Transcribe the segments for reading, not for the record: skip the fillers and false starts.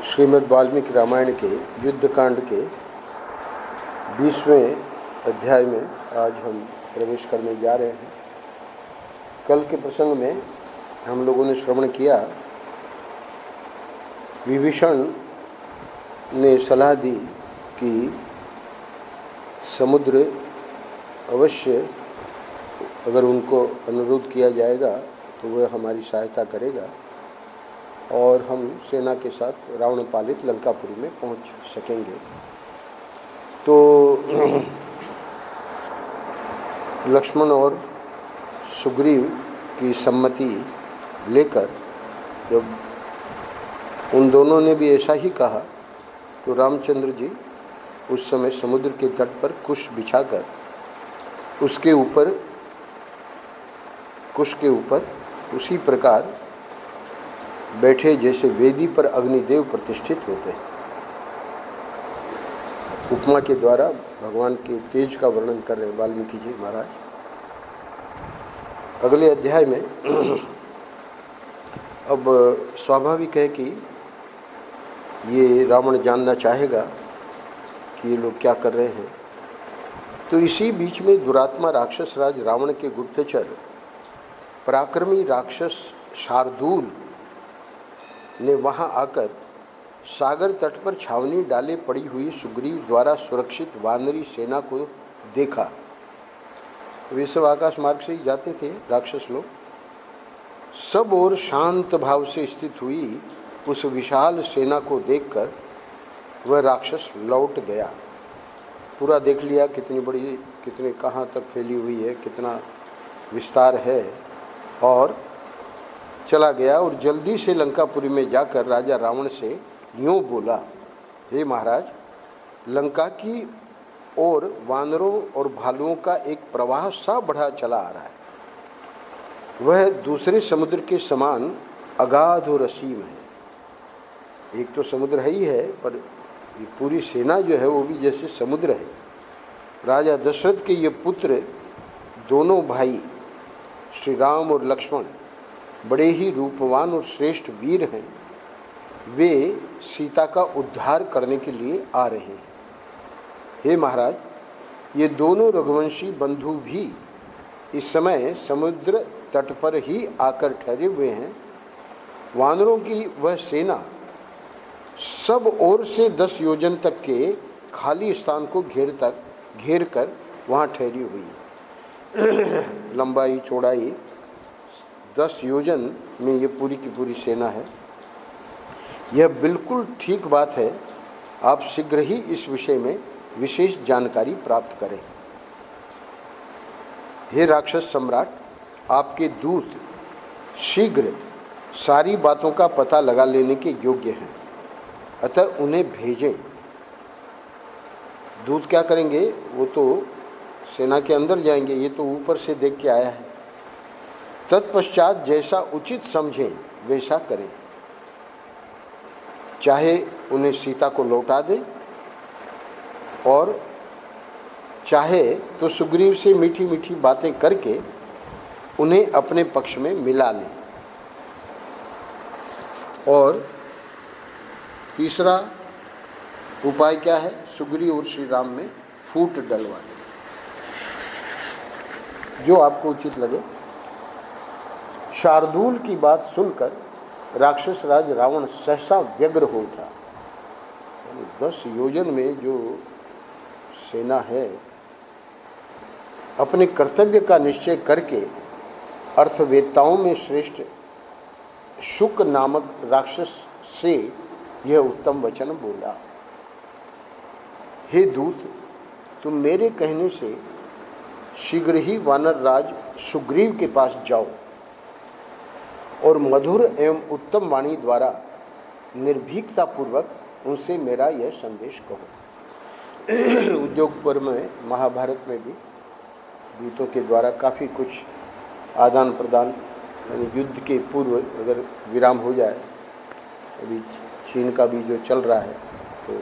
श्रीमद् वाल्मीकि रामायण के युद्धकांड के 20वें अध्याय में आज हम प्रवेश करने जा रहे हैं। कल के प्रसंग में हम लोगों ने श्रवण किया, विभीषण ने सलाह दी कि समुद्र अवश्य अगर उनको अनुरोध किया जाएगा तो वह हमारी सहायता करेगा और हम सेना के साथ रावण पालित लंकापुरी में पहुंच सकेंगे। तो लक्ष्मण और सुग्रीव की सम्मति लेकर जब उन दोनों ने भी ऐसा ही कहा तो रामचंद्र जी उस समय समुद्र के तट पर कुश बिछाकर उसके ऊपर कुश के ऊपर उसी प्रकार बैठे जैसे वेदी पर अग्निदेव प्रतिष्ठित होते हैं। उपमा के द्वारा भगवान के तेज का वर्णन कर रहे वाल्मीकि जी महाराज। अगले अध्याय में अब स्वाभाविक है कि ये रावण जानना चाहेगा कि ये लोग क्या कर रहे हैं। तो इसी बीच में दुरात्मा राक्षस राज रावण के गुप्तचर पराक्रमी राक्षस शार्दूल ने वहां आकर सागर तट पर छावनी डाले पड़ी हुई सुग्रीव द्वारा सुरक्षित वानरी सेना को देखा। वे सब आकाश मार्ग से ही जाते थे राक्षस लोग। सब और शांत भाव से स्थित हुई उस विशाल सेना को देखकर वह राक्षस लौट गया। पूरा देख लिया कितनी बड़ी, कितने कहाँ तक फैली हुई है, कितना विस्तार है, और चला गया और जल्दी से लंकापुरी में जाकर राजा रावण से यूँ बोला, हे महाराज, लंका की ओर वानरों और भालुओं का एक प्रवाह सा बढ़ा चला आ रहा है। वह दूसरे समुद्र के समान अगाध और असीम है। एक तो समुद्र है ही है, पर ये पूरी सेना जो है वो भी जैसे समुद्र है। राजा दशरथ के ये पुत्र दोनों भाई श्री राम और लक्ष्मण बड़े ही रूपवान और श्रेष्ठ वीर हैं। वे सीता का उद्धार करने के लिए आ रहे हैं। हे महाराज, ये दोनों रघुवंशी बंधु भी इस समय समुद्र तट पर ही आकर ठहरे हुए हैं। वानरों की वह सेना सब ओर से 10 योजन तक के खाली स्थान को घेर कर वहाँ ठहरी हुई है। लंबाई चौड़ाई 10 योजन में ये पूरी की पूरी सेना है। यह बिल्कुल ठीक बात है। आप शीघ्र ही इस विषय में विशेष जानकारी प्राप्त करें। हे राक्षस सम्राट, आपके दूत शीघ्र सारी बातों का पता लगा लेने के योग्य हैं, अतः उन्हें भेजें। दूत क्या करेंगे? वो तो सेना के अंदर जाएंगे, ये तो ऊपर से देख के आया है। तत्पश्चात जैसा उचित समझें वैसा करें। चाहे उन्हें सीता को लौटा दें और चाहे तो सुग्रीव से मीठी मीठी बातें करके उन्हें अपने पक्ष में मिला लें। और तीसरा उपाय क्या है? सुग्रीव और श्री राम में फूट डलवा दें, जो आपको उचित लगे। शार्दूल की बात सुनकर राक्षस राज रावण सहसा व्यग्र हो उठा। 10 योजन में जो सेना है, अपने कर्तव्य का निश्चय करके अर्थवेत्ताओं में श्रेष्ठ शुक नामक राक्षस से यह उत्तम वचन बोला, हे दूत, तुम मेरे कहने से शीघ्र ही वानर राज सुग्रीव के पास जाओ और मधुर एवं उत्तम वाणी द्वारा निर्भीकता पूर्वक उनसे मेरा यह संदेश कहो। उद्योग पर्व में, महाभारत में भी दूतों के द्वारा काफ़ी कुछ आदान प्रदान, यानी युद्ध के पूर्व अगर विराम हो जाए, अभी चीन का भी जो चल रहा है तो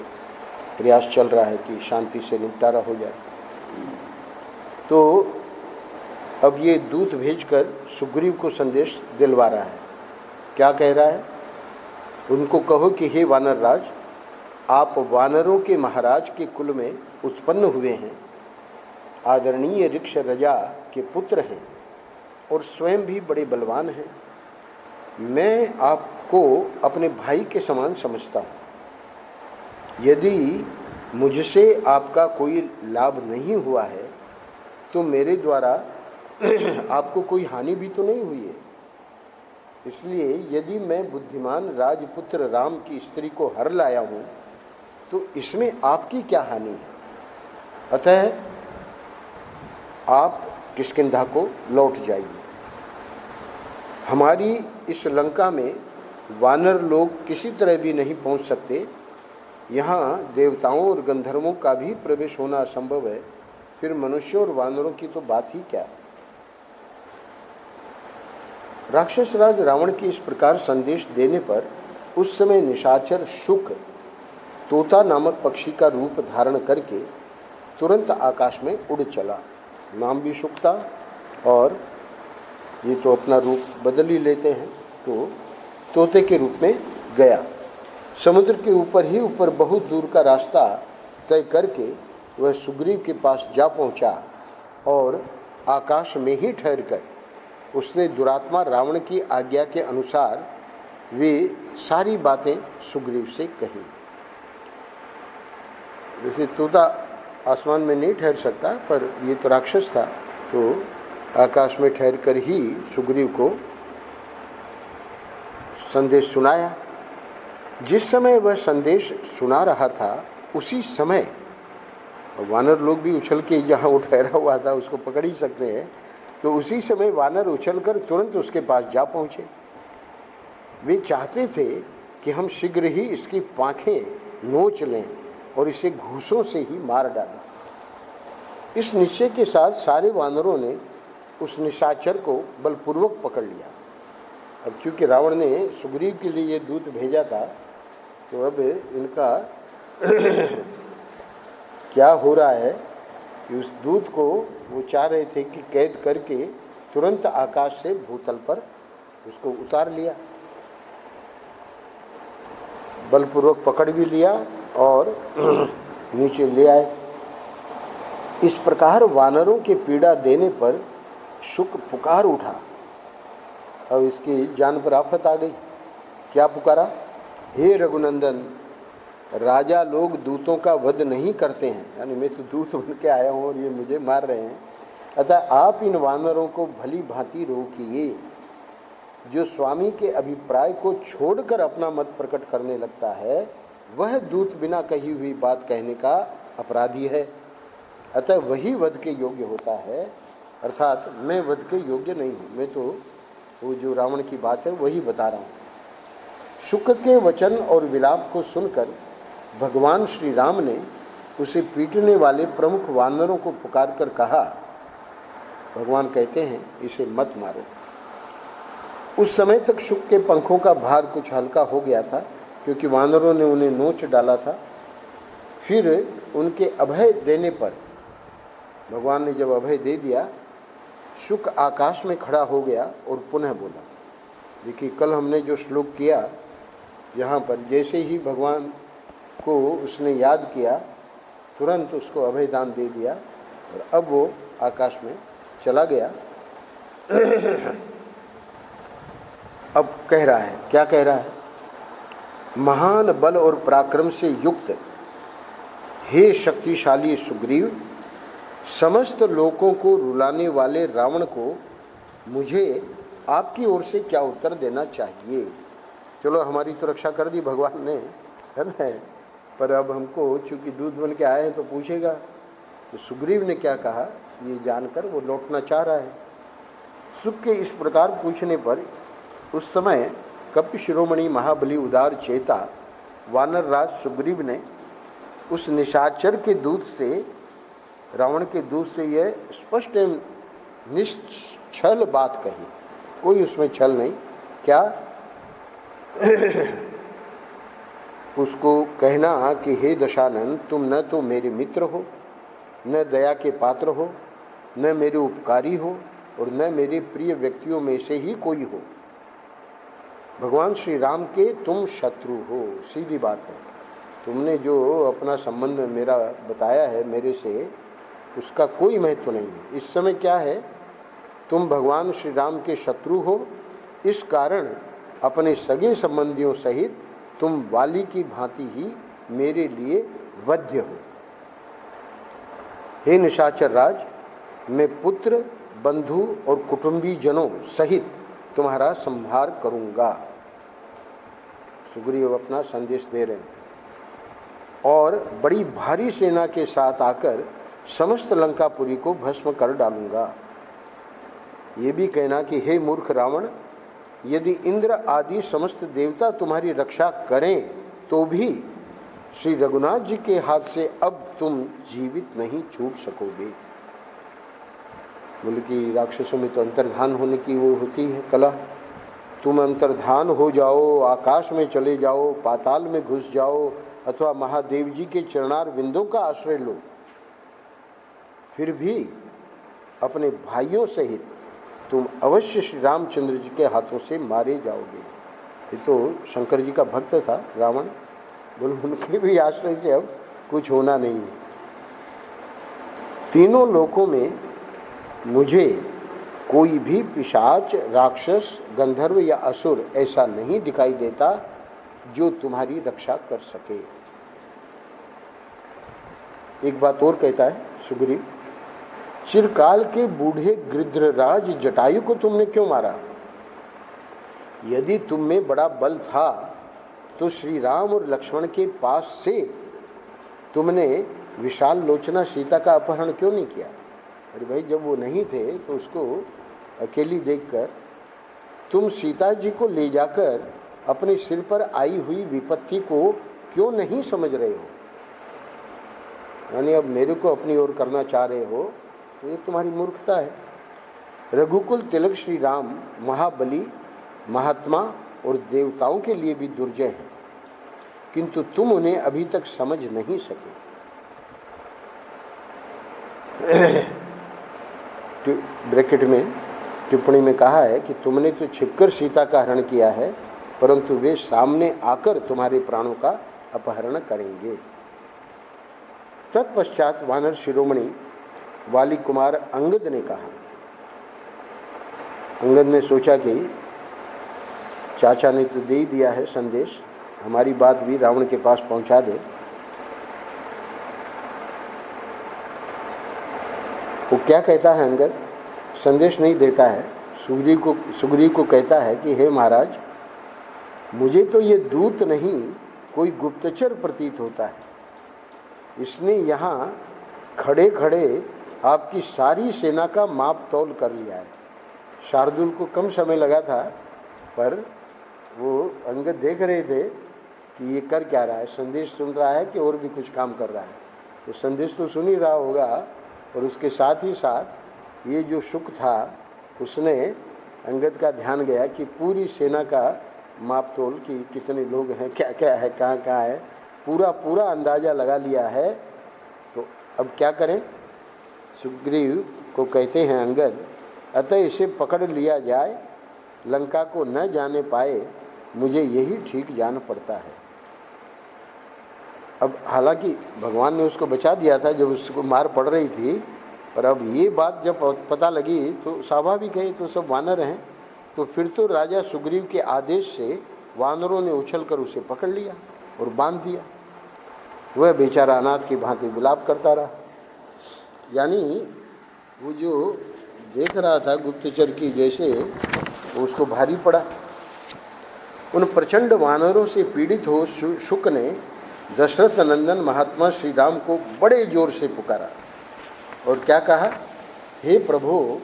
प्रयास चल रहा है कि शांति से निपटारा हो जाए, तो अब ये दूत भेजकर सुग्रीव को संदेश दिलवा रहा है क्या कह रहा है? उनको कहो कि हे वानर राज, आप वानरों के महाराज के कुल में उत्पन्न हुए हैं, आदरणीय ऋक्ष रजा के पुत्र हैं और स्वयं भी बड़े बलवान हैं। मैं आपको अपने भाई के समान समझता हूँ। यदि मुझसे आपका कोई लाभ नहीं हुआ है तो मेरे द्वारा आपको कोई हानि भी तो नहीं हुई है। इसलिए यदि मैं बुद्धिमान राजपुत्र राम की स्त्री को हर लाया हूँ तो इसमें आपकी क्या हानि है? अतः आप किष्किंधा को लौट जाइए। हमारी इस लंका में वानर लोग किसी तरह भी नहीं पहुंच सकते। यहाँ देवताओं और गंधर्वों का भी प्रवेश होना असंभव है, फिर मनुष्यों और वानरों की तो बात ही क्या। राक्षस राज रावण के इस प्रकार संदेश देने पर उस समय निशाचर शुक तोता नामक पक्षी का रूप धारण करके तुरंत आकाश में उड़ चला। नाम भी शुक था और ये तो अपना रूप बदल ही लेते हैं, तो तोते के रूप में गया। समुद्र के ऊपर ही ऊपर बहुत दूर का रास्ता तय करके वह सुग्रीव के पास जा पहुंचा और आकाश में ही ठहरकर उसने दुरात्मा रावण की आज्ञा के अनुसार वे सारी बातें सुग्रीव से कही। वैसे तोता आसमान में नहीं ठहर सकता, पर ये तो राक्षस था, तो आकाश में ठहर कर ही सुग्रीव को संदेश सुनाया। जिस समय वह संदेश सुना रहा था उसी समय वानर लोग भी उछल के जहाँ वो ठहरा हुआ था उसको पकड़ ही सकते हैं, तो उसी समय वानर उछलकर तुरंत उसके पास जा पहुँचे। वे चाहते थे कि हम शीघ्र ही इसकी पाँखें नोच लें और इसे घूसों से ही मार डालें। इस निश्चय के साथ सारे वानरों ने उस निशाचर को बलपूर्वक पकड़ लिया। अब चूंकि रावण ने सुग्रीव के लिए ये दूत भेजा था, तो अब इनका क्या हो रहा है कि उस दूत को वो चाह रहे थे कि कैद करके तुरंत आकाश से भूतल पर उसको उतार लिया। बलपूर्वक पकड़ भी लिया और नीचे ले आए। इस प्रकार वानरों के पीड़ा देने पर शुक पुकार उठा। अब इसकी जान पर आफत आ गई। क्या पुकारा? हे रघुनंदन, राजा लोग दूतों का वध नहीं करते हैं, यानी मैं तो दूत बन के आया हूँ और ये मुझे मार रहे हैं। अतः आप इन वानरों को भली भांति रोकिए। जो स्वामी के अभिप्राय को छोड़कर अपना मत प्रकट करने लगता है वह दूत बिना कही हुई बात कहने का अपराधी है। अतः वही वध के योग्य होता है, अर्थात मैं वध के योग्य नहीं हूँ। मैं तो वो जो रावण की बात है वही बता रहा हूँ। शुक के वचन और विलाप को सुनकर भगवान श्री राम ने उसे पीटने वाले प्रमुख वानरों को पुकार कर कहा। भगवान कहते हैं इसे मत मारो। उस समय तक शुक के पंखों का भार कुछ हल्का हो गया था, क्योंकि वानरों ने उन्हें नोच डाला था। फिर उनके अभय देने पर, भगवान ने जब अभय दे दिया, शुक आकाश में खड़ा हो गया और पुनः बोला। देखिए, कल हमने जो श्लोक किया, यहाँ पर जैसे ही भगवान को उसने याद किया तुरंत उसको अभय दान दे दिया और अब वो आकाश में चला गया। अब कह रहा है, क्या कह रहा है? महान बल और पराक्रम से युक्त हे शक्तिशाली सुग्रीव, समस्त लोगों को रुलाने वाले रावण को मुझे आपकी ओर से क्या उत्तर देना चाहिए? चलो, हमारी तो रक्षा कर दी भगवान ने, है ना, पर अब हमको चूंकि दूध बन के आए हैं तो पूछेगा। तो सुग्रीव ने क्या कहा ये जानकर वो लौटना चाह रहा है। सुख के इस प्रकार पूछने पर उस समय कपि शिरोमणि महाबली उदार चेता वानर राज सुग्रीव ने उस निशाचर के दूत से, रावण के दूत से यह स्पष्ट एवं निश्चल बात कही। कोई उसमें छल नहीं। क्या? उसको कहना कि हे दशानन, तुम न तो मेरे मित्र हो, न दया के पात्र हो, न मेरे उपकारी हो और न मेरे प्रिय व्यक्तियों में से ही कोई हो। भगवान श्री राम के तुम शत्रु हो, सीधी बात है। तुमने जो अपना संबंध मेरा बताया है मेरे से, उसका कोई महत्व नहीं है। इस समय क्या है, तुम भगवान श्री राम के शत्रु हो, इस कारण अपने सगे संबंधियों सहित तुम वाली की भांति ही मेरे लिए वध्य हो। हे निशाचर राज, मैं पुत्र, बंधु और कुटुंबी जनों सहित तुम्हारा संहार करूंगा। सुग्रीव अपना संदेश दे रहे हैं और बड़ी भारी सेना के साथ आकर समस्त लंकापुरी को भस्म कर डालूंगा। ये भी कहना कि हे मूर्ख रावण, यदि इंद्र आदि समस्त देवता तुम्हारी रक्षा करें तो भी श्री रघुनाथ जी के हाथ से अब तुम जीवित नहीं छूट सकोगे। बोले कि राक्षसों में तो अंतर्धान होने की वो होती है कला। तुम अंतर्धान हो जाओ, आकाश में चले जाओ, पाताल में घुस जाओ, अथवा महादेव जी के चरणार बिंदों का आश्रय लो, फिर भी अपने भाइयों सहित तुम अवश्य श्री रामचंद्र जी के हाथों से मारे जाओगे। ये तो शंकर जी का भक्त था रावण, बोले उनके भी आश्रय से अब कुछ होना नहीं है। तीनों लोकों में मुझे कोई भी पिशाच, राक्षस, गंधर्व या असुर ऐसा नहीं दिखाई देता जो तुम्हारी रक्षा कर सके। एक बात और कहता है सुग्रीव, चिरकाल के बूढ़े गृध्रराज जटायु को तुमने क्यों मारा? यदि तुम में बड़ा बल था तो श्री राम और लक्ष्मण के पास से तुमने विशाल लोचना सीता का अपहरण क्यों नहीं किया? अरे भाई, जब वो नहीं थे तो उसको अकेली देखकर तुम सीता जी को ले जाकर अपने सिर पर आई हुई विपत्ति को क्यों नहीं समझ रहे हो? यानी अब मेरे को अपनी ओर करना चाह रहे हो तो ये तुम्हारी मूर्खता है। रघुकुल तिलक श्री राम महाबली, महात्मा और देवताओं के लिए भी दुर्जय हैं, किंतु तुम उन्हें अभी तक समझ नहीं सके। ब्रैकेट में टिप्पणी में कहा है कि तुमने तो छिपकर सीता का हरण किया है, परंतु वे सामने आकर तुम्हारे प्राणों का अपहरण करेंगे। तत्पश्चात वानर शिरोमणि वाली कुमार अंगद ने कहा, अंगद ने सोचा कि चाचा ने तो दे ही दिया है संदेश, हमारी बात भी रावण के पास पहुंचा दे। वो क्या कहता है अंगद? संदेश नहीं देता है, सुग्रीव को कहता है कि हे महाराज, मुझे तो ये दूत नहीं कोई गुप्तचर प्रतीत होता है। इसने यहाँ खड़े खड़े आपकी सारी सेना का माप तौल कर लिया है। शार्दुल को कम समय लगा था, पर वो अंगद देख रहे थे कि ये कर क्या रहा है, संदेश सुन रहा है कि और भी कुछ काम कर रहा है। तो संदेश तो सुन ही रहा होगा, और उसके साथ ही साथ ये जो शुक था उसने अंगद का ध्यान गया कि पूरी सेना का माप तोल कि कितने लोग हैं, क्या क्या है, कहाँ कहाँ है, पूरा अंदाज़ा लगा लिया है। तो अब क्या करें? सुग्रीव को कहते हैं अंगद, अतः इसे पकड़ लिया जाए, लंका को न जाने पाए, मुझे यही ठीक जान पड़ता है। अब हालांकि भगवान ने उसको बचा दिया था जब उसको मार पड़ रही थी, पर अब ये बात जब पता लगी तो स्वाभाविक है, तो सब वानर हैं, तो फिर तो राजा सुग्रीव के आदेश से वानरों ने उछलकर उसे पकड़ लिया और बांध दिया। वह बेचारा अनाथ की भांति विलाप करता रहा। यानी वो जो देख रहा था गुप्तचर की जैसे, उसको भारी पड़ा। उन प्रचंड वानरों से पीड़ित हो शुक ने दशरथ नंदन महात्मा श्री राम को बड़े जोर से पुकारा और क्या कहा, हे प्रभु,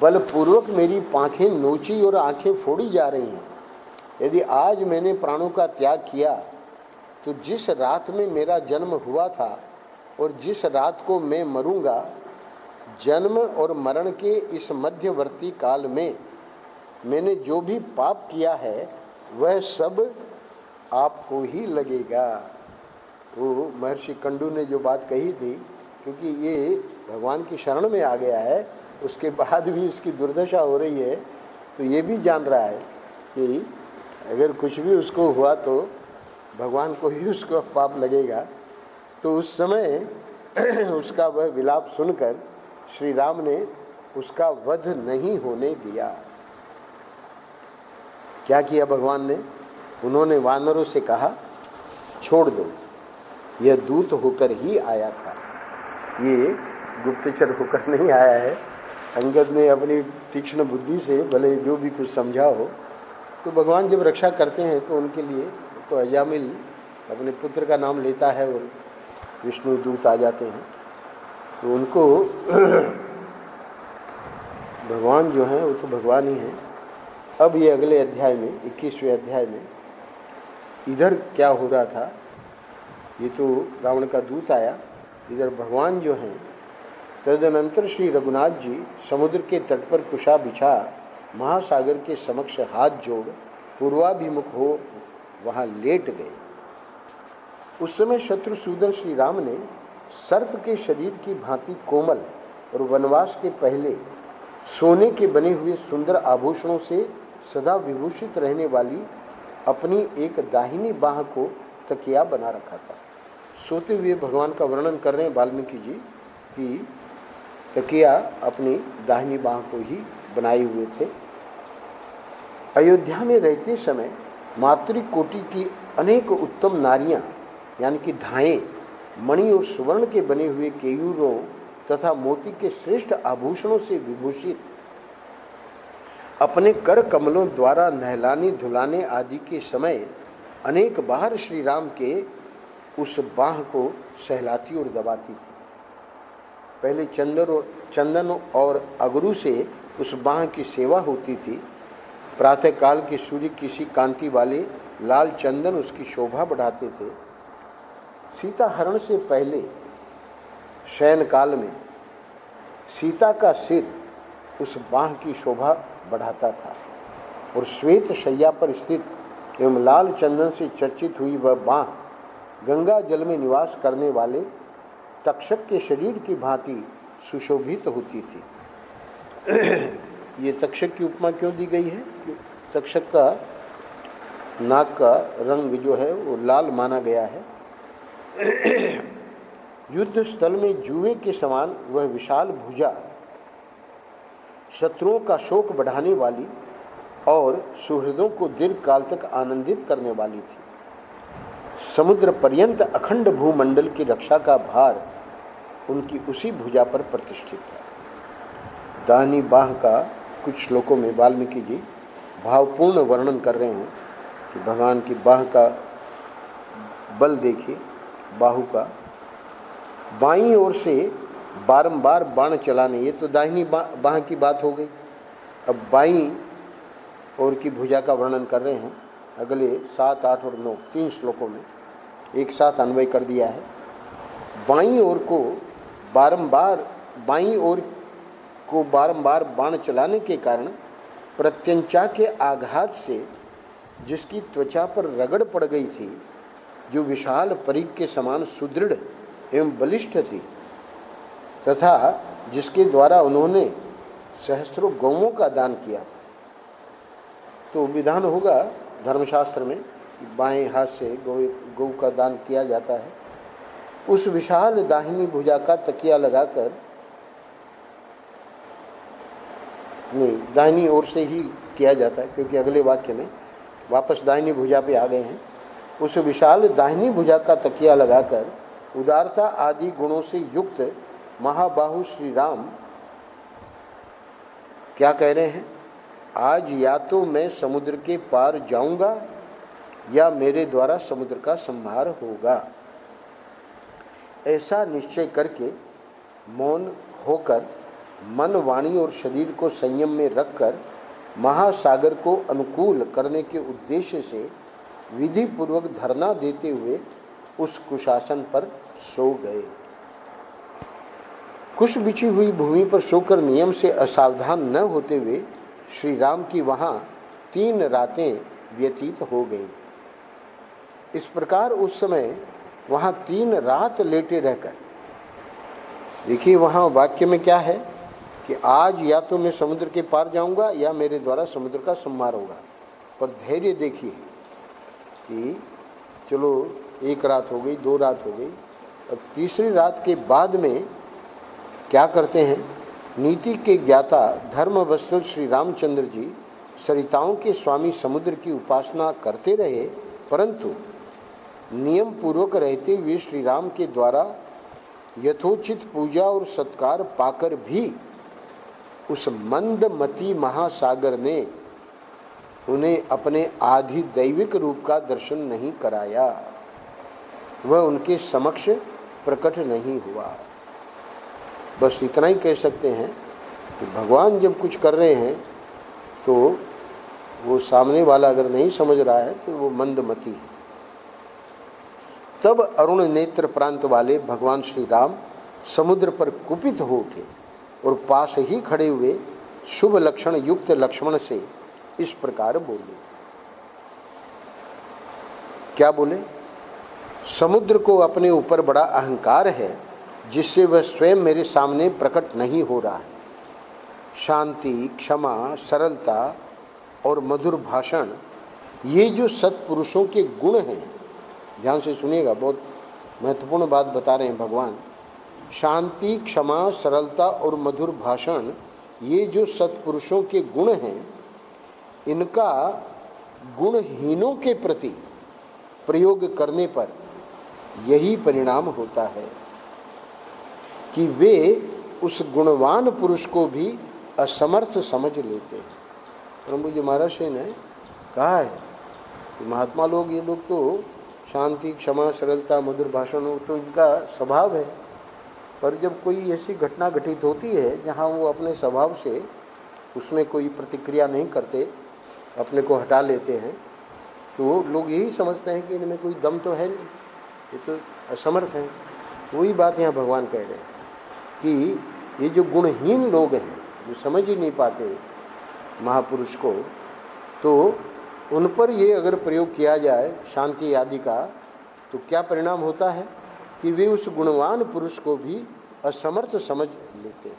बलपूर्वक मेरी पाँखें नोची और आंखें फोड़ी जा रही हैं। यदि आज मैंने प्राणों का त्याग किया तो जिस रात में मेरा जन्म हुआ था और जिस रात को मैं मरूंगा, जन्म और मरण के इस मध्यवर्ती काल में मैंने जो भी पाप किया है वह सब आपको ही लगेगा। वो महर्षि कंडू ने जो बात कही थी, क्योंकि ये भगवान की शरण में आ गया है, उसके बाद भी इसकी दुर्दशा हो रही है, तो ये भी जान रहा है कि अगर कुछ भी उसको हुआ तो भगवान को ही उसको पाप लगेगा। तो उस समय उसका वह विलाप सुनकर श्री राम ने उसका वध नहीं होने दिया। क्या किया भगवान ने? उन्होंने वानरों से कहा, छोड़ दो, यह दूत होकर ही आया था, ये गुप्तचर होकर नहीं आया है। अंगद ने अपनी तीक्ष्ण बुद्धि से भले जो भी कुछ समझा हो, तो भगवान जब रक्षा करते हैं तो उनके लिए तो अजामिल अपने पुत्र का नाम लेता है और विष्णु दूत आ जाते हैं, तो उनको भगवान जो हैं वो तो भगवान ही हैं। अब ये अगले अध्याय में 21वें अध्याय में इधर क्या हो रहा था, ये तो रावण का दूत आया, इधर भगवान जो हैं। तदनंतर श्री रघुनाथ जी समुद्र के तट पर कुशा बिछा महासागर के समक्ष हाथ जोड़ पूर्वाभिमुख हो वहाँ लेट गए। उस समय शत्रुसूदन श्री राम ने सर्प के शरीर की भांति कोमल और वनवास के पहले सोने के बने हुए सुंदर आभूषणों से सदा विभूषित रहने वाली अपनी एक दाहिनी बाह को तकिया बना रखा था। सोते हुए भगवान का वर्णन कर रहे हैं वाल्मीकि जी कि तकिया अपनी दाहिनी बाह को ही बनाए हुए थे। अयोध्या में रहते समय मातृकोटि की अनेक उत्तम नारियां यानी कि धाएं मणि और सुवर्ण के बने हुए केयूरों तथा मोती के श्रेष्ठ आभूषणों से विभूषित अपने कर कमलों द्वारा नहलाने धुलाने आदि के समय अनेक बार श्री राम के उस बाह को सहलाती और दबाती थी। पहले चंदन और अगरू से उस बाह की सेवा होती थी। प्रातःकाल के सूर्य किसी कांति वाले लाल चंदन उसकी शोभा बढ़ाते थे। सीता हरण से पहले शयन काल में सीता का सिर उस बाह की शोभा बढ़ाता था और श्वेत शैया पर स्थित एवं लाल चंदन से चर्चित हुई वह बाह गंगा जल में निवास करने वाले तक्षक के शरीर की भांति सुशोभित होती थी। ये तक्षक की उपमा क्यों दी गई है? तक्षक का नाक का रंग जो है वो लाल माना गया है। युद्ध स्थल में जुए के समान वह विशाल भुजा शत्रुओं का शोक बढ़ाने वाली और सुहृदों को दीर्घ काल तक आनंदित करने वाली थी। समुद्र पर्यंत अखंड भूमंडल की रक्षा का भार उनकी उसी भुजा पर प्रतिष्ठित था। दाहिनी बाह का कुछ श्लोकों में वाल्मीकि जी भावपूर्ण वर्णन कर रहे हैं कि भगवान की बाह का बल देखिए, बाहु का बाईं ओर से बारंबार बाण चलाने, ये तो दाहिनी बाह की बात हो गई। अब बाईं ओर की भुजा का वर्णन कर रहे हैं अगले 7, 8 और 9 3 श्लोकों में एक साथ अन्वय कर दिया है। बाईं ओर को बारंबार बाण चलाने के कारण प्रत्यंचा के आघात से जिसकी त्वचा पर रगड़ पड़ गई थी, जो विशाल परिघ के समान सुदृढ़ एवं बलिष्ठ थी तथा जिसके द्वारा उन्होंने सहस्रों गौओं का दान किया था। तो विधान होगा धर्मशास्त्र में बाएं हाथ से गौ का दान किया जाता है। उस विशाल दाहिनी भुजा का तकिया लगाकर, नहीं दाहिनी ओर से ही किया जाता है क्योंकि अगले वाक्य में वापस दाहिनी भुजा पे आ गए हैं। उस विशाल दाहिनी भुजा का तकिया लगाकर उदारता आदि गुणों से युक्त महाबाहु श्री राम क्या कह रहे हैं? आज या तो मैं समुद्र के पार जाऊंगा या मेरे द्वारा समुद्र का संहार होगा। ऐसा निश्चय करके मौन होकर मन, वाणी और शरीर को संयम में रखकर महासागर को अनुकूल करने के उद्देश्य से विधि पूर्वक धरना देते हुए उस कुशासन पर सो गए। कुश बिछी हुई भूमि पर सोकर नियम से असावधान न होते हुए श्री राम की वहाँ 3 रातें व्यतीत हो गई। इस प्रकार उस समय वहाँ 3 रात लेटे रहकर, देखिए वहाँ वाक्य में क्या है कि आज या तो मैं समुद्र के पार जाऊंगा या मेरे द्वारा समुद्र का संहार होगा। पर धैर्य देखिए कि चलो एक रात हो गई, 2 रात हो गई, अब तीसरी रात के बाद में क्या करते हैं। नीति के ज्ञाता धर्मवत्सल श्री रामचंद्र जी सरिताओं के स्वामी समुद्र की उपासना करते रहे, परंतु नियम पूर्वक रहते हुए श्री राम के द्वारा यथोचित पूजा और सत्कार पाकर भी उस मंदमती महासागर ने उन्हें अपने आधि दैविक रूप का दर्शन नहीं कराया, वह उनके समक्ष प्रकट नहीं हुआ। बस इतना ही कह सकते हैं कि भगवान जब कुछ कर रहे हैं तो वो सामने वाला अगर नहीं समझ रहा है तो वो मंदमती है। तब अरुण नेत्र प्रांत वाले भगवान श्री राम समुद्र पर कुपित हो उठे और पास ही खड़े हुए शुभ लक्षण युक्त लक्ष्मण से इस प्रकार बोले। क्या बोले? समुद्र को अपने ऊपर बड़ा अहंकार है जिससे वह स्वयं मेरे सामने प्रकट नहीं हो रहा है। शांति, क्षमा, सरलता और मधुर भाषण, ये जो सत्पुरुषों के गुण हैं, ध्यान से सुनिएगा, बहुत महत्वपूर्ण बात बता रहे हैं भगवान। शांति, क्षमा, सरलता और मधुर भाषण, ये जो सत्पुरुषों के गुण हैं, इनका गुणहीनों के प्रति प्रयोग करने पर यही परिणाम होता है कि वे उस गुणवान पुरुष को भी असमर्थ समझ लेते हैं। प्रभु जी महाराज ने कहा है कि महात्मा लोग, ये लोग तो शांति, क्षमा, सरलता, मधुर भाषण हो तो इनका स्वभाव है, पर जब कोई ऐसी घटना घटित होती है जहाँ वो अपने स्वभाव से उसमें कोई प्रतिक्रिया नहीं करते, अपने को हटा लेते हैं, तो लोग यही समझते हैं कि इनमें कोई दम तो है नहीं, ये तो असमर्थ हैं। वही बात यहाँ भगवान कह रहे हैं कि ये जो गुणहीन लोग हैं, जो समझ ही नहीं पाते महापुरुष को, तो उन पर ये अगर प्रयोग किया जाए शांति आदि का, तो क्या परिणाम होता है कि वे उस गुणवान पुरुष को भी असमर्थ समझ लेते हैं।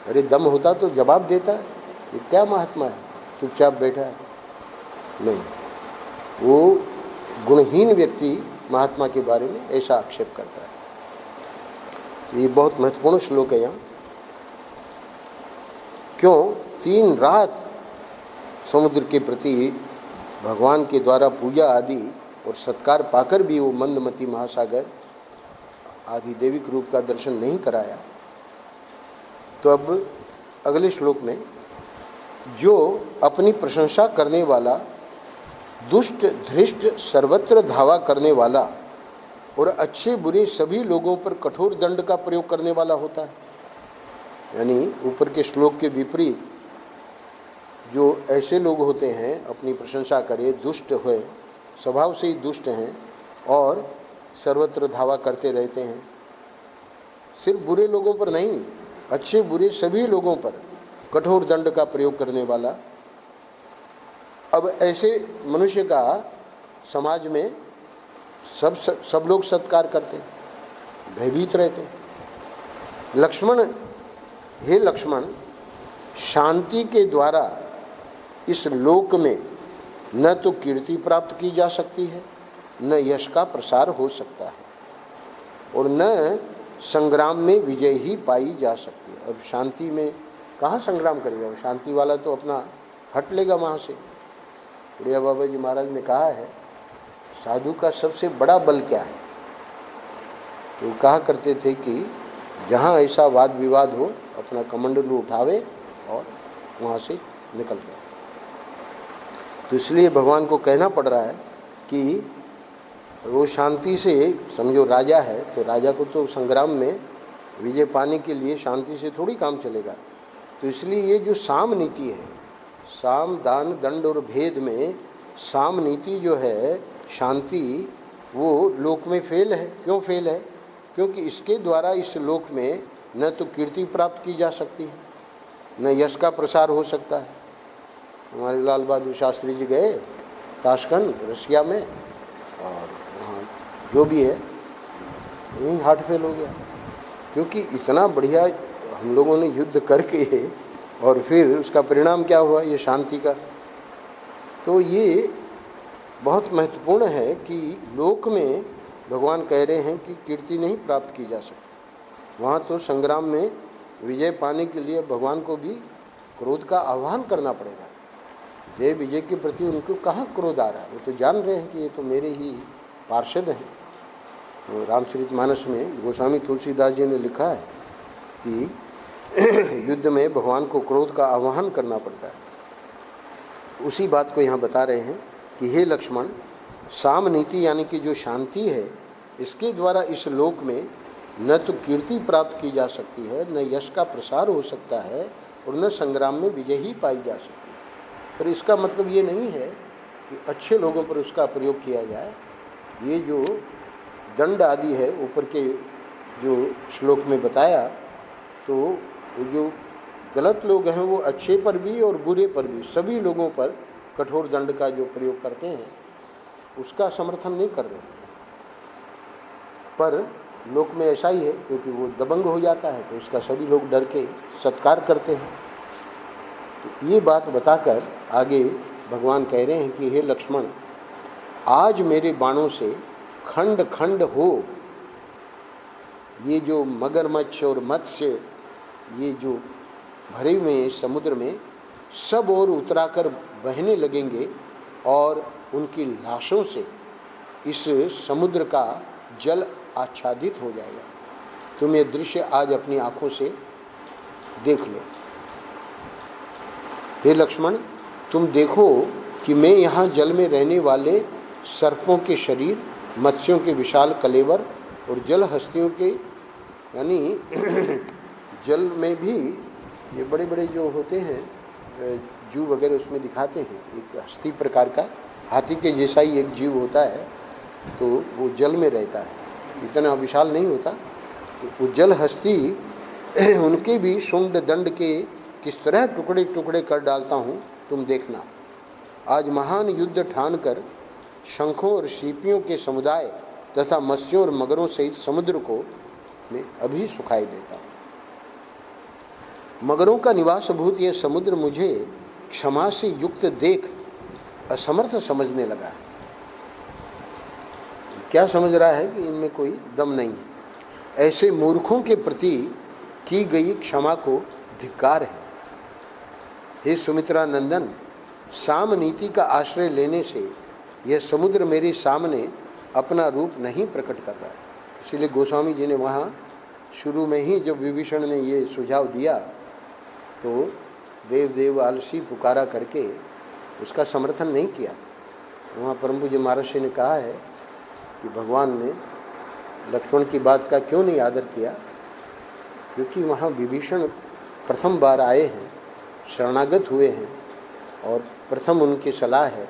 अरे दम होता तो जवाब देता है, ये क्या महात्मा है चुपचाप बैठा है। नहीं, वो गुणहीन व्यक्ति महात्मा के बारे में ऐसा आक्षेप करता है। ये बहुत महत्वपूर्ण श्लोक है यहाँ। क्यों? 3 रात समुद्र के प्रति भगवान के द्वारा पूजा आदि और सत्कार पाकर भी वो मंदमती महासागर आधिदैविक रूप का दर्शन नहीं कराया। तो अब अगले श्लोक में, जो अपनी प्रशंसा करने वाला, दुष्ट धृष्ट सर्वत्र धावा करने वाला और अच्छे बुरे सभी लोगों पर कठोर दंड का प्रयोग करने वाला होता है, यानी ऊपर के श्लोक के विपरीत जो ऐसे लोग होते हैं अपनी प्रशंसा करे, दुष्ट हुए, स्वभाव से ही दुष्ट हैं और सर्वत्र धावा करते रहते हैं, सिर्फ बुरे लोगों पर नहीं, अच्छे बुरे सभी लोगों पर कठोर दंड का प्रयोग करने वाला। अब ऐसे मनुष्य का समाज में सब लोग सत्कार करते हैं, भयभीत रहते हैं। लक्ष्मण, हे लक्ष्मण, शांति के द्वारा इस लोक में न तो कीर्ति प्राप्त की जा सकती है, न यश का प्रसार हो सकता है, और न संग्राम में विजय ही पाई जा सकती है। अब शांति में कहाँ संग्राम करेगा? शांति वाला तो अपना हट लेगा वहाँ से। उड़िया बाबा जी महाराज ने कहा है, साधु का सबसे बड़ा बल क्या है? तो कहा करते थे कि जहाँ ऐसा वाद विवाद हो, अपना कमंडलू उठावे और वहाँ से निकल गया। तो इसलिए भगवान को कहना पड़ रहा है कि वो शांति से, समझो राजा है तो राजा को तो संग्राम में विजय पाने के लिए शांति से थोड़ी काम चलेगा। तो इसलिए ये जो साम नीति है, साम दान दंड और भेद में साम नीति जो है, शांति, वो लोक में फेल है। क्यों फेल है? क्योंकि इसके द्वारा इस लोक में न तो कीर्ति प्राप्त की जा सकती है, न यश का प्रसार हो सकता है। हमारे लाल बहादुर शास्त्री जी गए ताशकंद रसिया में, और वहाँ जो भी है वहीं हार्ट फेल हो गया, क्योंकि इतना बढ़िया हम लोगों ने युद्ध करके और फिर उसका परिणाम क्या हुआ? ये शांति का तो ये बहुत महत्वपूर्ण है कि लोक में भगवान कह रहे हैं कि कीर्ति नहीं प्राप्त की जा सकती। वहाँ तो संग्राम में विजय पाने के लिए भगवान को भी क्रोध का आह्वान करना पड़ेगा। जय विजय के प्रति उनको कहाँ क्रोध आ रहा है, वो तो जान रहे हैं कि ये तो मेरे ही पार्षद हैं। तो रामचरितमानस में गोस्वामी तुलसीदास जी ने लिखा है कि युद्ध में भगवान को क्रोध का आह्वान करना पड़ता है। उसी बात को यहाँ बता रहे हैं कि हे लक्ष्मण, साम नीति यानी कि जो शांति है, इसके द्वारा इस लोक में न तो कीर्ति प्राप्त की जा सकती है, न यश का प्रसार हो सकता है, और न संग्राम में विजय ही पाई जा सकती है। पर इसका मतलब ये नहीं है कि अच्छे लोगों पर उसका प्रयोग किया जाए। ये जो दंड आदि है ऊपर के जो श्लोक में बताया, तो वो जो गलत लोग हैं वो अच्छे पर भी और बुरे पर भी सभी लोगों पर कठोर दंड का जो प्रयोग करते हैं उसका समर्थन नहीं कर रहे। पर लोक में ऐसा ही है, क्योंकि वो दबंग हो जाता है तो उसका सभी लोग डर के सत्कार करते हैं। तो ये बात बताकर आगे भगवान कह रहे हैं कि हे लक्ष्मण, आज मेरे बाणों से खंड खंड हो ये जो मगरमच्छ और मत्स्य ये जो भरे हुए हैं समुद्र में, सब और उतराकर बहने लगेंगे और उनकी लाशों से इस समुद्र का जल आच्छादित हो जाएगा। तुम ये दृश्य आज अपनी आंखों से देख लो। हे लक्ष्मण, तुम देखो कि मैं यहाँ जल में रहने वाले सर्पों के शरीर, मत्स्यों के विशाल कलेवर और जल हस्तियों के, यानी जल में भी ये बड़े बड़े जो होते हैं जीव वगैरह उसमें दिखाते हैं, एक हस्ती प्रकार का हाथी के जैसा ही एक जीव होता है, तो वो जल में रहता है, इतना विशाल नहीं होता। तो वो जल हस्ती उनके भी शुंड दंड के किस तरह टुकड़े टुकड़े कर डालता हूँ, तुम देखना। आज महान युद्ध ठान कर शंखों और सीपियों के समुदाय तथा मत्स्यों और मगरों सहित समुद्र को मैं अभी सुखाई देता हूँ। मगरों का निवासभूत यह समुद्र मुझे क्षमा से युक्त देख असमर्थ समझने लगा है। क्या समझ रहा है कि इनमें कोई दम नहीं है। ऐसे मूर्खों के प्रति की गई क्षमा को धिक्कार है। हे सुमित्रा नंदन, साम नीति का आश्रय लेने से यह समुद्र मेरे सामने अपना रूप नहीं प्रकट कर रहा है। इसीलिए गोस्वामी जी ने वहाँ शुरू में ही जब विभीषण ने ये सुझाव दिया तो देव देव आलसी पुकारा करके उसका समर्थन नहीं किया। वहाँ परम पूज्य महर्षि ने कहा है कि भगवान ने लक्ष्मण की बात का क्यों नहीं आदर किया, क्योंकि वहाँ विभीषण प्रथम बार आए हैं, शरणागत हुए हैं और प्रथम उनकी सलाह है,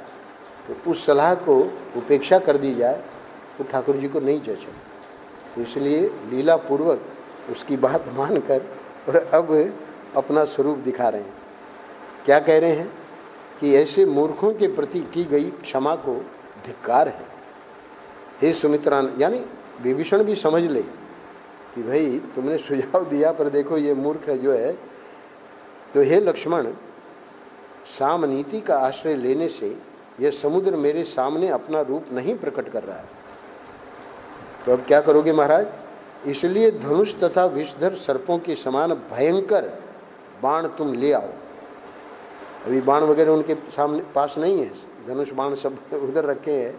तो उस सलाह को उपेक्षा कर दी जाए तो ठाकुर जी को नहीं जचा। तो इसलिए लीला पूर्वक उसकी बात मानकर और अब अपना स्वरूप दिखा रहे हैं। क्या कह रहे हैं कि ऐसे मूर्खों के प्रति की गई क्षमा को धिक्कार है। हे सुमित्रा, यानी विभीषण भी समझ ले कि भाई तुमने सुझाव दिया पर देखो ये मूर्ख जो है। तो हे लक्ष्मण, साम नीति का आश्रय लेने से यह समुद्र मेरे सामने अपना रूप नहीं प्रकट कर रहा है। तो अब क्या करोगे महाराज? इसलिए धनुष तथा विषधर सर्पों के समान भयंकर बाण तुम ले आओ। अभी बाण वगैरह उनके सामने पास नहीं है, धनुष बाण सब उधर रखे हैं,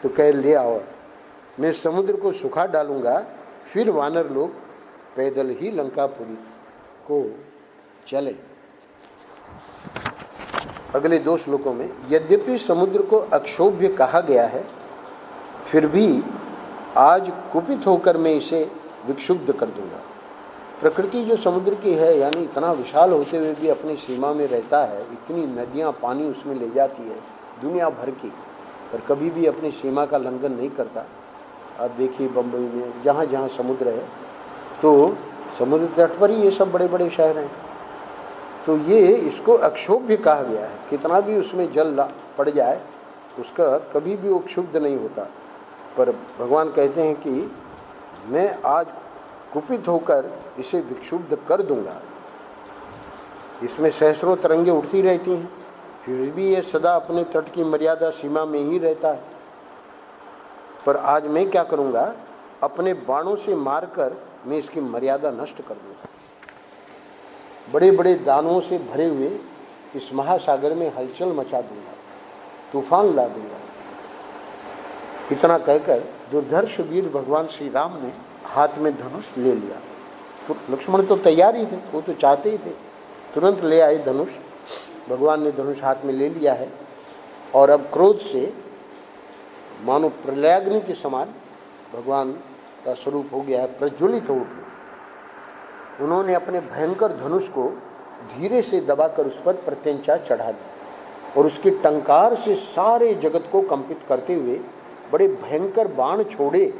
तो कह ले आओ। मैं समुद्र को सुखा डालूंगा, फिर वानर लोग पैदल ही लंकापुरी को चले। अगले 2 श्लोकों में, यद्यपि समुद्र को अक्षोभ्य कहा गया है, फिर भी आज कुपित होकर मैं इसे विक्षुब्ध कर दूंगा। प्रकृति जो समुद्र की है, यानी इतना विशाल होते हुए भी अपनी सीमा में रहता है, इतनी नदियां पानी उसमें ले जाती है दुनिया भर की, पर कभी भी अपनी सीमा का लंघन नहीं करता। आप देखिए बम्बई में जहाँ जहाँ समुद्र है, तो समुद्र तट पर ही ये सब बड़े बड़े शहर हैं। तो ये इसको अक्षोभ्य कहा गया है। कितना भी उसमें जल पड़ जाए उसका कभी भी वो क्षुब्ध नहीं होता। पर भगवान कहते हैं कि मैं आज कुपित होकर इसे विक्षुब्ध कर दूंगा। इसमें सहस्रों तरंगे उठती रहती हैं, फिर भी ये सदा अपने तट की मर्यादा सीमा में ही रहता है। पर आज मैं क्या करूँगा, अपने बाणों से मारकर मैं इसकी मर्यादा नष्ट कर दूँगा। बड़े बड़े दानवों से भरे हुए इस महासागर में हलचल मचा दूंगा, तूफान ला दूंगा। इतना कहकर दुर्धर्ष वीर भगवान श्री राम ने हाथ में धनुष ले लिया। तो लक्ष्मण तो तैयार ही थे, वो तो चाहते ही थे, तुरंत ले आए धनुष। भगवान ने धनुष हाथ में ले लिया है और अब क्रोध से मानो प्रलयाग्नि के समान भगवान का स्वरूप हो गया है, प्रज्वलित हो उठे। उन्होंने अपने भयंकर धनुष को धीरे से दबाकर उस पर प्रत्यंचा चढ़ा दिया और उसके टंकार से सारे जगत को कंपित करते हुए बड़े भयंकर बाण छोड़े,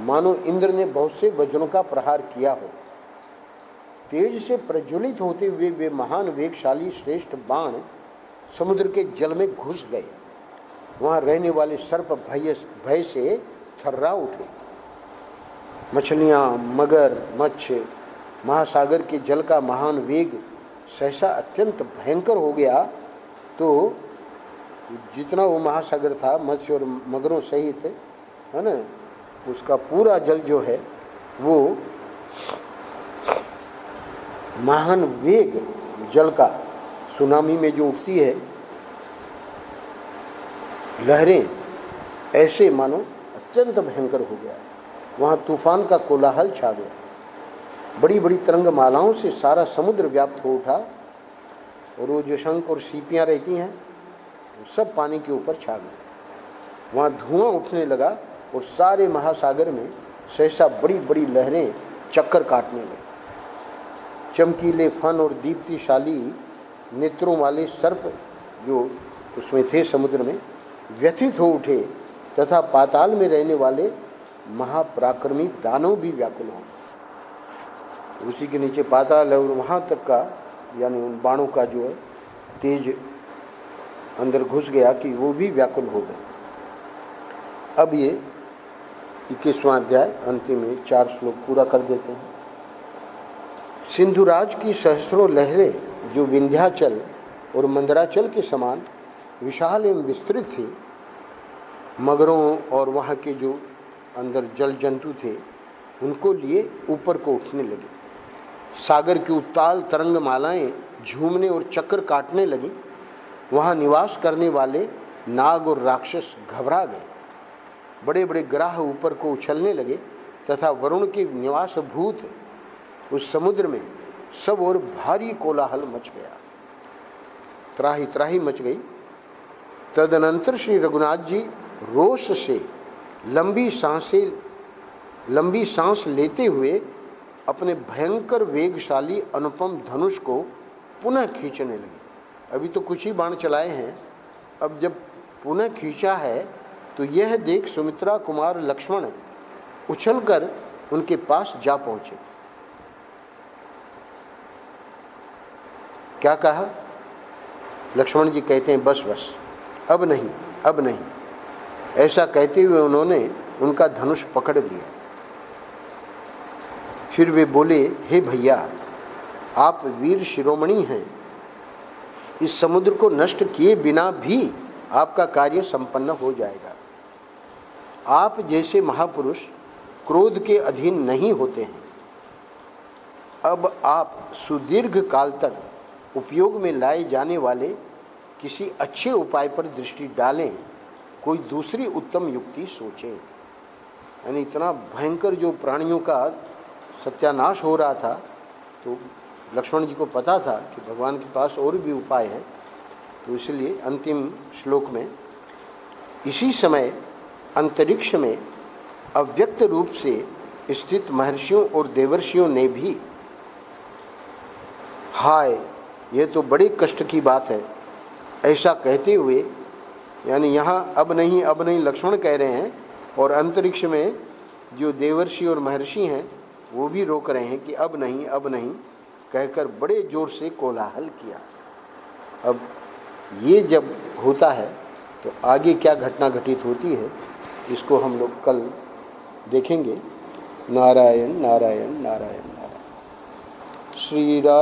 मानो इंद्र ने बहुत से वज्रों का प्रहार किया हो। तेज से प्रज्वलित होते हुए वे महान वेगशाली श्रेष्ठ बाण समुद्र के जल में घुस गए। वहाँ रहने वाले सर्प भय से थर्रा उठे। मछलियाँ, मगर, मच्छ, महासागर के जल का महान वेग सहसा अत्यंत भयंकर हो गया। तो जितना वो महासागर था मत्स्य और मगरों सहित, है ना, उसका पूरा जल जो है वो महान वेग जल का सुनामी में जो उठती है लहरें, ऐसे मानो अत्यंत भयंकर हो गया। वहाँ तूफान का कोलाहल छा गया। बड़ी बड़ी तरंग मालाओं से सारा समुद्र व्याप्त हो उठा और वो जो शंख और सीपियाँ रहती हैं वो सब पानी के ऊपर छा गए। वहाँ धुआं उठने लगा और सारे महासागर में सहसा बड़ी बड़ी लहरें चक्कर काटने लगी। चमकीले फन और दीप्तिशाली नेत्रों वाले सर्प जो उसमें थे समुद्र में व्यथित हो उठे तथा पाताल में रहने वाले महापराक्रमी दानव भी व्याकुल हो। उसी के नीचे पाताल है और वहाँ तक का यानी उन बाणों का जो है तेज अंदर घुस गया कि वो भी व्याकुल हो गए। अब ये 21वां अध्याय अंतिम में 4 श्लोक पूरा कर देते हैं। सिंधुराज की सहस्त्रों लहरें जो विंध्याचल और मंदराचल के समान विशाल एवं विस्तृत थी, मगरों और वहाँ के जो अंदर जल जंतु थे उनको लिए ऊपर को उठने लगे। सागर की उत्ताल तरंग मालाएं झूमने और चक्कर काटने लगी। वहाँ निवास करने वाले नाग और राक्षस घबरा गए। बड़े बड़े ग्राह ऊपर को उछलने लगे तथा वरुण के निवास भूत उस समुद्र में सब और भारी कोलाहल मच गया, त्राही त्राही मच गई। तदनंतर श्री रघुनाथ जी रोष से लंबी सांस लेते हुए अपने भयंकर वेगशाली अनुपम धनुष को पुनः खींचने लगे। अभी तो कुछ ही बाण चलाए हैं, अब जब पुनः खींचा है तो यह देख सुमित्रा कुमार लक्ष्मण उछलकर उनके पास जा पहुंचे। क्या कहा? लक्ष्मण जी कहते हैं बस बस, अब नहीं, अब नहीं। ऐसा कहते हुए उन्होंने उनका धनुष पकड़ लिया। फिर वे बोले, हे भैया, आप वीर शिरोमणि हैं, इस समुद्र को नष्ट किए बिना भी आपका कार्य संपन्न हो जाएगा। आप जैसे महापुरुष क्रोध के अधीन नहीं होते हैं। अब आप सुदीर्घ काल तक उपयोग में लाए जाने वाले किसी अच्छे उपाय पर दृष्टि डालें, कोई दूसरी उत्तम युक्ति सोचें। यानी इतना भयंकर जो प्राणियों का सत्यानाश हो रहा था, तो लक्ष्मण जी को पता था कि भगवान के पास और भी उपाय है। तो इसलिए अंतिम श्लोक में इसी समय अंतरिक्ष में अव्यक्त रूप से स्थित महर्षियों और देवर्षियों ने भी, हाय ये तो बड़े कष्ट की बात है, ऐसा कहते हुए, यानी यहाँ अब नहीं लक्ष्मण कह रहे हैं, और अंतरिक्ष में जो देवर्षि और महर्षि हैं वो भी रोक रहे हैं कि अब नहीं कहकर बड़े जोर से कोलाहल किया। अब ये जब होता है तो आगे क्या घटना घटित होती है इसको हम लोग कल देखेंगे। नारायण नारायण नारायण नारायण। श्री राम।